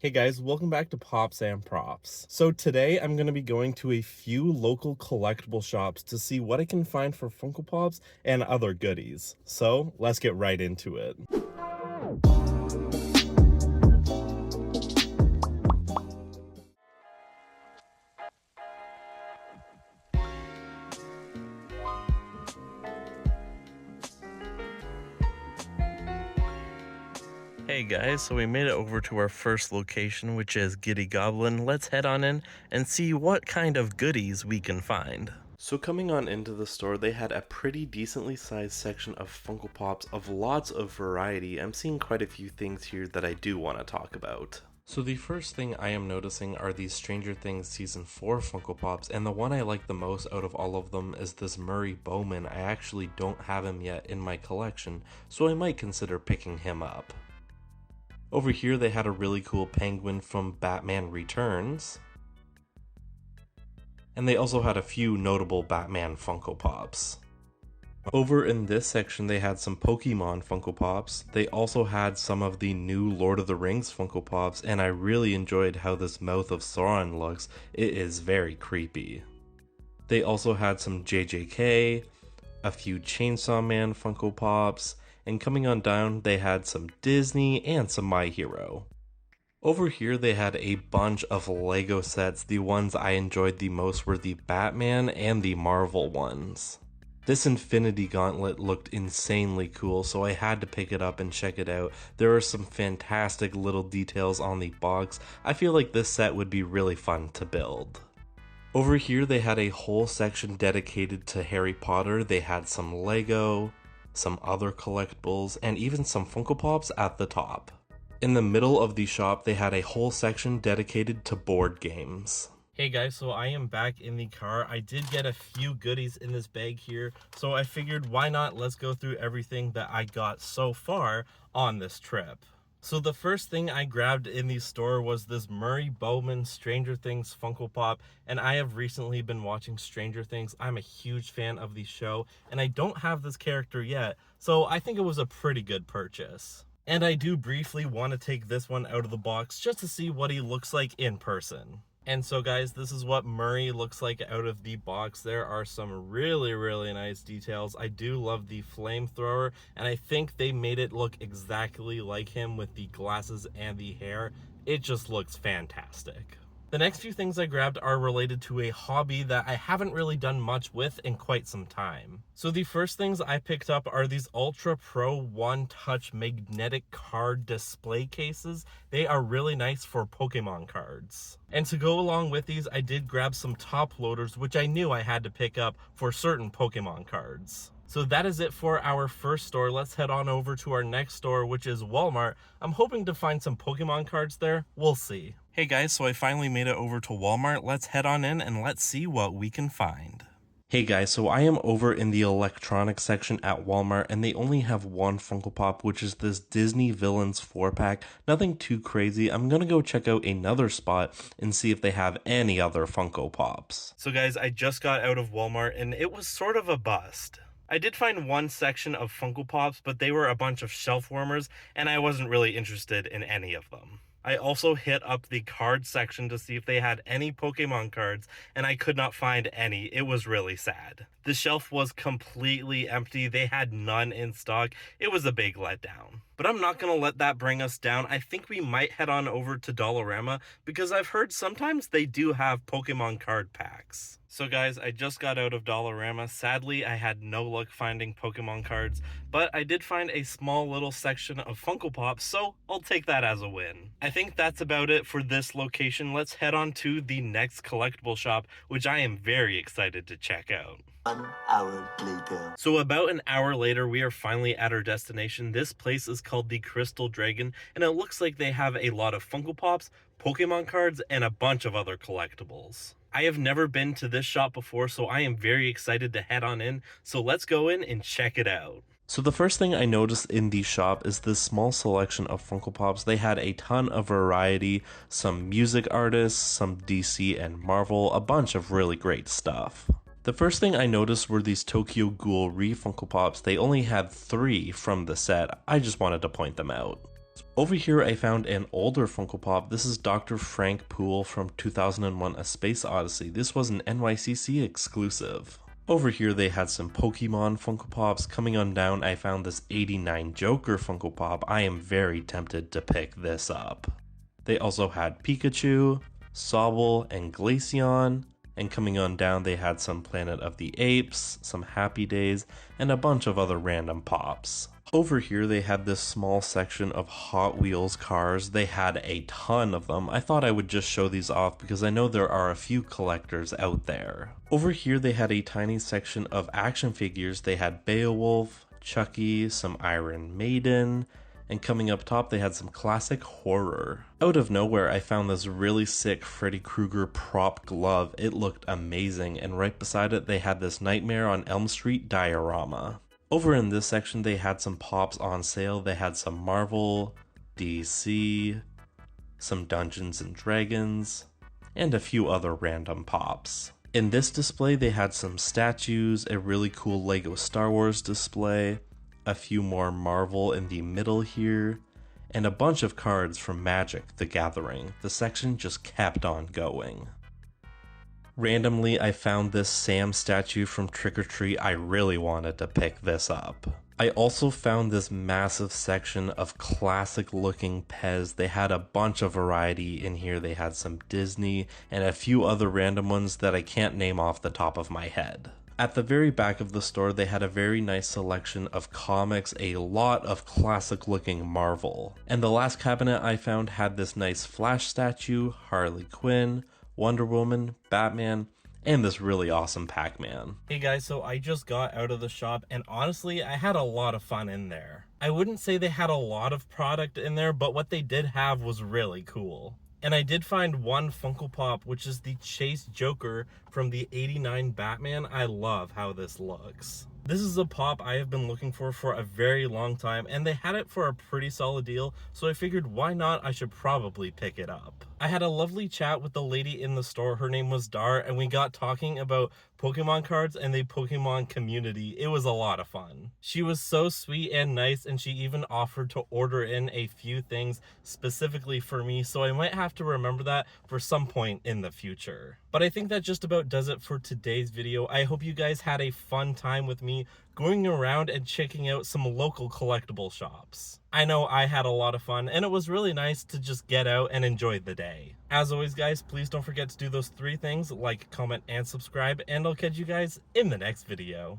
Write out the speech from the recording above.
Hey guys, welcome back to Pops and Props. So today I'm going to be going to a few local collectible shops to see what I can find for Funko Pops and other goodies. So let's get right into it. Hey guys, so we made it over to our first location, which is Giddy Goblin. Let's head on in and see what kind of goodies we can find. So coming on into the store, they had a pretty decently sized section of Funko Pops of lots of variety. I'm seeing quite a few things here that I do want to talk about. So the first thing I am noticing are these Stranger Things Season 4 Funko Pops, and the one I like the most out of all of them is this Murray Bowman. I actually don't have him yet in my collection, so I might consider picking him up. Over here they had a really cool penguin from Batman Returns. And they also had a few notable Batman Funko Pops. Over in this section they had some Pokemon Funko Pops. They also had some of the new Lord of the Rings Funko Pops, and I really enjoyed how this mouth of Sauron looks. It is very creepy. They also had some JJK, a few Chainsaw Man Funko Pops, and coming on down they had some Disney and some My Hero. Over here they had a bunch of Lego sets. The ones I enjoyed the most were the Batman and the Marvel ones. This Infinity Gauntlet looked insanely cool, so I had to pick it up and check it out. There are some fantastic little details on the box. I feel like this set would be really fun to build. Over here they had a whole section dedicated to Harry Potter. They had some Lego, some other collectibles, and even some Funko Pops at the top. In the middle of the shop, they had a whole section dedicated to board games. Hey guys, so I am back in the car. I did get a few goodies in this bag here, so I figured why not, let's go through everything that I got so far on this trip. So the first thing I grabbed in the store was this Murray Bowman Stranger Things Funko Pop, and I have recently been watching Stranger Things. I'm a huge fan of the show, and I don't have this character yet, so I think it was a pretty good purchase. And I do briefly want to take this one out of the box just to see what he looks like in person. And so guys, this is what Murray looks like out of the box. There are some really nice details. I do love the flamethrower, and I think they made it look exactly like him with the glasses and the hair. It just looks fantastic. The next few things I grabbed are related to a hobby that I haven't really done much with in quite some time. So the first things I picked up are these Ultra Pro One Touch magnetic card display cases. They are really nice for Pokemon cards. And to go along with these, I did grab some top loaders, which I knew I had to pick up for certain Pokemon cards. So that is it for our first store. Let's head on over to our next store, which is Walmart. I'm hoping to find some Pokemon cards there. We'll see. Hey guys, so I finally made it over to Walmart. Let's head on in and let's see what we can find. Hey guys, so I am over in the electronics section at Walmart, and they only have one Funko Pop, which is this Disney Villains 4-pack. Nothing too crazy. I'm gonna go check out another spot and see if they have any other Funko Pops. So guys, I just got out of Walmart and it was sort of a bust. I did find one section of Funko Pops, but they were a bunch of shelf warmers, and I wasn't really interested in any of them. I also hit up the card section to see if they had any Pokemon cards, and I could not find any. It was really sad. The shelf was completely empty. They had none in stock. It was a big letdown. But I'm not going to let that bring us down. I think we might head on over to Dollarama, because I've heard sometimes they do have Pokemon card packs. So guys, I just got out of Dollarama. Sadly, I had no luck finding Pokemon cards, but I did find a small little section of Funko Pops, so I'll take that as a win. I think that's about it for this location. Let's head on to the next collectible shop, which I am very excited to check out. 1 hour later. So about an hour later, we are finally at our destination. This place is called the Crystal Dragon, and it looks like they have a lot of Funko Pops, Pokemon cards, and a bunch of other collectibles. I have never been to this shop before, so I am very excited to head on in. So let's go in and check it out. So the first thing I noticed in the shop is this small selection of Funko Pops. They had a ton of variety, some music artists, some DC and Marvel, a bunch of really great stuff. The first thing I noticed were these Tokyo Ghoul Funko Pops. They only had 3 from the set. I just wanted to point them out. Over here I found an older Funko Pop. This is Dr. Frank Poole from 2001 A Space Odyssey. This was an NYCC exclusive. Over here they had some Pokemon Funko Pops. Coming on down I found this 89 Joker Funko Pop. I am very tempted to pick this up. They also had Pikachu, Sobble, and Glaceon. And coming on down they had some Planet of the Apes, some Happy Days, and a bunch of other random pops. Over here they had this small section of Hot Wheels cars. They had a ton of them. I thought I would just show these off because I know there are a few collectors out there. Over here they had a tiny section of action figures. They had Beowulf, Chucky, some Iron Maiden, and coming up top they had some classic horror. Out of nowhere I found this really sick Freddy Krueger prop glove. It looked amazing, and right beside it they had this Nightmare on Elm Street diorama. Over in this section they had some pops on sale. They had some Marvel, DC, some Dungeons and Dragons, and a few other random pops. In this display they had some statues, a really cool Lego Star Wars display, a few more Marvel in the middle here, and a bunch of cards from Magic: The Gathering. The section just kept on going. Randomly, I found this Sam statue from Trick or Treat. I really wanted to pick this up. I also found this massive section of classic looking Pez. They had a bunch of variety in here. They had some Disney and a few other random ones that I can't name off the top of my head. At the very back of the store, they had a very nice selection of comics, a lot of classic looking Marvel. And the last cabinet I found had this nice Flash statue, Harley Quinn, Wonder Woman, Batman, and this really awesome Pac-Man. Hey guys, so I just got out of the shop and honestly, I had a lot of fun in there. I wouldn't say they had a lot of product in there, but what they did have was really cool. And I did find one Funko Pop, which is the Chase Joker from the '89 Batman. I love how this looks. This is a pop I have been looking for a very long time, and they had it for a pretty solid deal, so I figured why not, I should probably pick it up. I had a lovely chat with the lady in the store. Her name was Dar, and we got talking about Pokemon cards and the Pokemon community. It was a lot of fun. She was so sweet and nice, and she even offered to order in a few things specifically for me, so I might have to remember that for some point in the future. But I think that just about does it for today's video. I hope you guys had a fun time with me going around and checking out some local collectible shops. I know I had a lot of fun, and it was really nice to just get out and enjoy the day. As always guys, please don't forget to do those 3 things: like, comment, and subscribe, and I'll catch you guys in the next video.